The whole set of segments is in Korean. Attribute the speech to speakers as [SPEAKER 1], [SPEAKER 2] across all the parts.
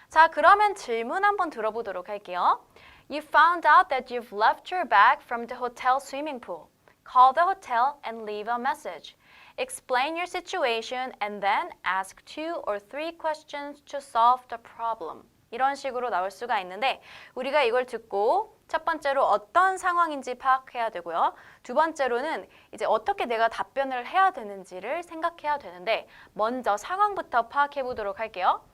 [SPEAKER 1] 자, 그러면 질문 한번 들어보도록 할게요. You found out that you've left your bag from the hotel swimming pool. Call the hotel and leave a message. Explain your situation and then ask 2 or 3 questions to solve the problem. 이런 식으로 나올 수가 있는데 우리가 이걸 듣고 첫 번째로 어떤 상황인지 파악해야 되고요. 두 번째로는 이제 어떻게 내가 답변을 해야 되는지를 생각해야 되는데 먼저 상황부터 파악해 보도록 할게요.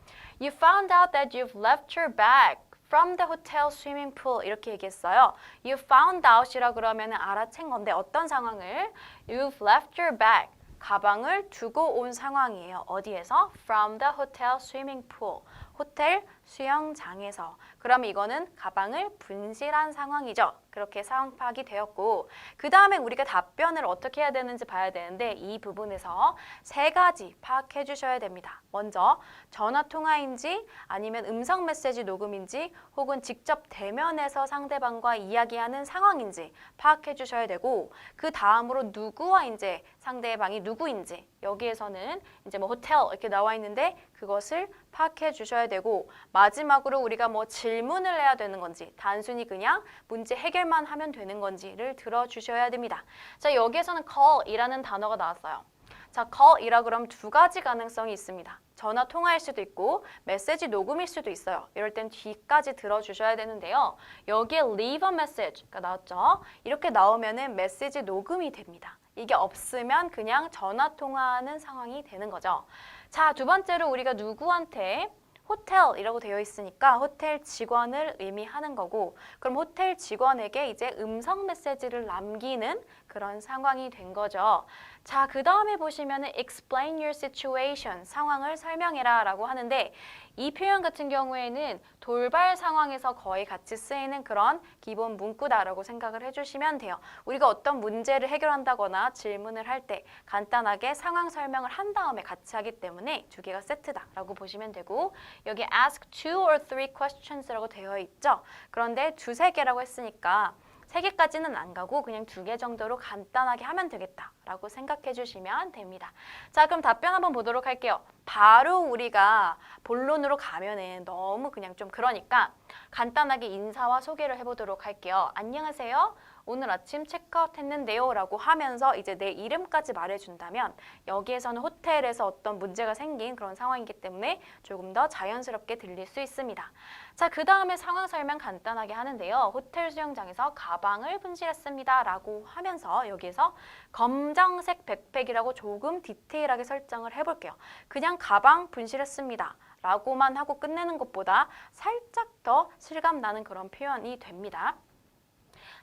[SPEAKER 1] You found out that you've left your bag from the hotel swimming pool 이렇게 얘기했어요. You found out이라 그러면 알아챈 건데 어떤 상황을? You've left your bag. 가방을 두고 온 상황이에요. 어디에서? From the hotel swimming pool. 호텔 수영장에서. 그럼 이거는 가방을 분실한 상황이죠. 그렇게 상황 파악이 되었고 그 다음에 우리가 답변을 어떻게 해야 되는지 봐야 되는데 이 부분에서 세 가지 파악해 주셔야 됩니다. 먼저 전화 통화인지 아니면 음성 메시지 녹음인지 혹은 직접 대면해서 상대방과 이야기하는 상황인지 파악해 주셔야 되고 그 다음으로 누구와 이제 상대방이 누구인지 여기에서는 이제 뭐 호텔 이렇게 나와 있는데 그것을 파악해 주셔야 되고 마지막으로 우리가 뭐 질문을 해야 되는 건지 단순히 그냥 문제 해결만 하면 되는 건지를 들어주셔야 됩니다. 자, 여기에서는 call이라는 단어가 나왔어요. 자, call이라 그러면 두 가지 가능성이 있습니다. 전화 통화일 수도 있고 메시지 녹음일 수도 있어요. 이럴 땐 뒤까지 들어주셔야 되는데요. 여기에 leave a message가 나왔죠. 이렇게 나오면은 메시지 녹음이 됩니다. 이게 없으면 그냥 전화 통화하는 상황이 되는 거죠. 자, 두 번째로 우리가 누구한테 호텔이라고 되어 있으니까 호텔 직원을 의미하는 거고 그럼 호텔 직원에게 이제 음성 메시지를 남기는 그런 상황이 된 거죠. 자, 그 다음에 보시면은 explain your situation, 상황을 설명해라 라고 하는데 이 표현 같은 경우에는 돌발 상황에서 거의 같이 쓰이는 그런 기본 문구다라고 생각을 해주시면 돼요. 우리가 어떤 문제를 해결한다거나 질문을 할 때 간단하게 상황 설명을 한 다음에 같이 하기 때문에 두 개가 세트다라고 보시면 되고 여기 ask 2 or 3 questions라고 되어 있죠. 그런데 두세 개라고 했으니까 3개까지는 안 가고 그냥 2개 정도로 간단하게 하면 되겠다라고 생각해 주시면 됩니다. 자, 그럼 답변 한번 보도록 할게요. 바로 우리가 본론으로 가면은 너무 그냥 좀 그러니까 간단하게 인사와 소개를 해보도록 할게요. 안녕하세요. 오늘 아침 체크아웃 했는데요 라고 하면서 이제 내 이름까지 말해준다면 여기에서는 호텔에서 어떤 문제가 생긴 그런 상황이기 때문에 조금 더 자연스럽게 들릴 수 있습니다. 자, 그 다음에 상황 설명 간단하게 하는데요. 호텔 수영장에서 가방을 분실했습니다 라고 하면서 여기에서 검정색 백팩이라고 조금 디테일하게 설정을 해볼게요. 그냥 가방 분실했습니다 라고만 하고 끝내는 것보다 살짝 더 실감 나는 그런 표현이 됩니다.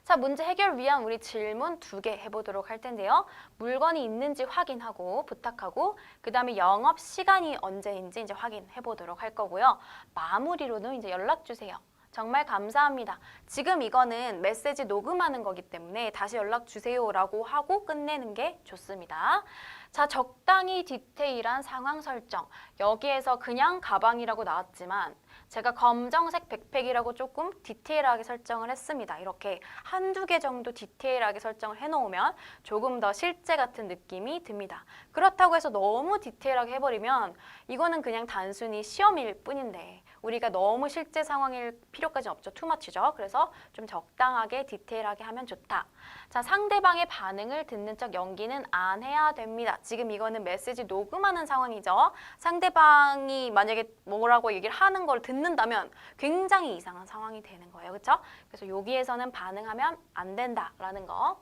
[SPEAKER 1] 자, 문제 해결 위한 우리 질문 2개 해보도록 할 텐데요. 물건이 있는지 확인하고 부탁하고 그 다음에 영업 시간이 언제인지 이제 확인해 보도록 할 거고요. 마무리로는 이제 연락 주세요. 정말 감사합니다. 지금 이거는 메시지 녹음하는 거기 때문에 다시 연락 주세요라고 하고 끝내는 게 좋습니다. 자, 적당히 디테일한 상황 설정. 여기에서 그냥 가방이라고 나왔지만 제가 검정색 백팩이라고 조금 디테일하게 설정을 했습니다. 이렇게 한두 개 정도 디테일하게 설정을 해놓으면 조금 더 실제 같은 느낌이 듭니다. 그렇다고 해서 너무 디테일하게 해버리면 이거는 그냥 단순히 시험일 뿐인데 우리가 너무 실제 상황일 필요까지는 없죠. 투머치죠. 그래서 좀 적당하게 디테일하게 하면 좋다. 자, 상대방의 반응을 듣는 척 연기는 안 해야 됩니다. 지금 이거는 메시지 녹음하는 상황이죠. 상대방이 만약에 뭐라고 얘기를 하는 걸 듣는다면 굉장히 이상한 상황이 되는 거예요. 그렇죠? 그래서 여기에서는 반응하면 안 된다라는 거